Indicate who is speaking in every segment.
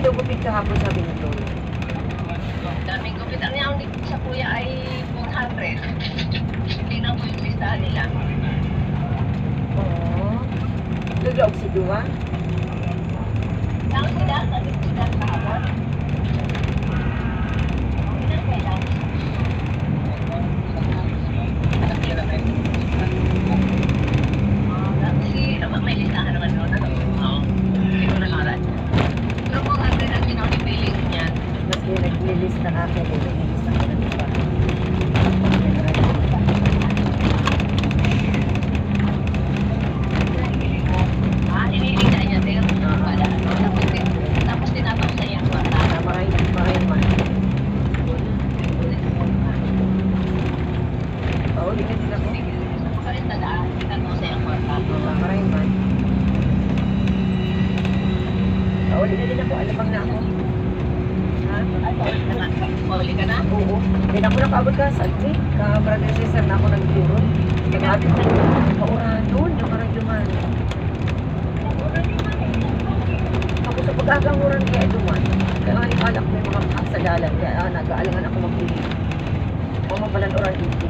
Speaker 1: daw gupit kahapon, sabi ni Chloe.
Speaker 2: Daming gupit. Ang yaon sa kuya ay 400. Hindi na po yung listahan nila.
Speaker 1: Oo. Nag-aog si Dua.
Speaker 2: Lang sila, naging sila sa hapon. Hindi na kailangan. May listahan naman doon. Oo. Hindi ko nakalat. Pero 400 ang ginawa ni Billing niya.
Speaker 1: Mas nag-lilista na ako. Nag-lilista ko na diba?
Speaker 2: Iniligta niya din. Tapos tinatapos na yung kwarta.
Speaker 1: Maray man. Oo, di ka din ako.
Speaker 2: Tinatapos na yung kwarta.
Speaker 1: Maray man. Oo, di ka din ako. Alabang na ako. Ha?
Speaker 2: Mauli ka na?
Speaker 1: Oo. Hindi na ako nakaabot ka sa Alfie. Ka-brother sister na ako nag-turo. Nag-ati ko. Maurahan doon. Yung maragduman. Ako sa pag-aganguran kaya duman. Kaya nga ikalak ko yung mga paak sa dalan. Kaya nag-aalangan ako mag-pili. Mamapalan oran dito.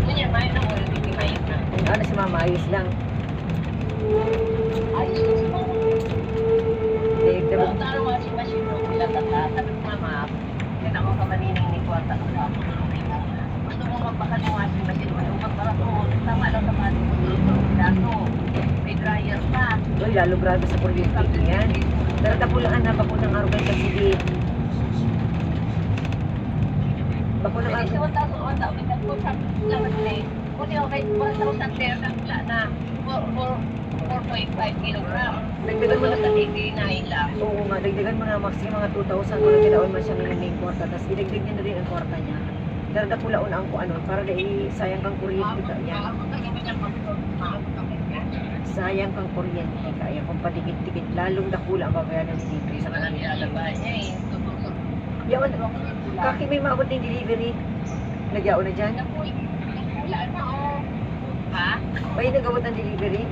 Speaker 2: Ganyan, may na oras. Hindi may na.
Speaker 1: Ano si mama, ayos lang.
Speaker 2: Ayos na si mama.
Speaker 1: Diba?
Speaker 2: Ang taro nga si Machine mo. Ilang tata. Sabi ko mama, yan ako kamanining ni Kwarta ka sa ako. Gusto mo magpakaliwa si Machine mo. Yung magparat mo. Tama lang sa pati mo. Dato. May dryer pa.
Speaker 1: Uy, lalo grabe sa kuryente yan. Pero tapulaan na papunang araw kayo kasi di. Papunang
Speaker 2: Pwede si
Speaker 1: araw.
Speaker 2: 1,000 tao. May tagpo sa laman na eh. Kung yung kay 1,000 ter ang pla na 4.5 kilogram.
Speaker 1: Dagdagan mo na.
Speaker 2: Sa 89 lang.
Speaker 1: Oo nga, dagdagan mo na maxi mga 2,000 kung nagkinaon man siya ng kwarta. Tapos idagdag niya na rin ang kwarta niya. Pero tapulaon ang kung ano, para dahil sayang kang kuryente ka niya. Sayang kang kuryente ka. Yan, kung padikit-dikit, lalong dakula ang babayaran ni dito sa
Speaker 2: Walang
Speaker 1: kuryente.
Speaker 2: ilalabay niya eh.
Speaker 1: Yaon, kaki may maabot ng delivery. Nagyaon na dyan?
Speaker 2: Wala na oh. Ha?
Speaker 1: May nagawat ng delivery?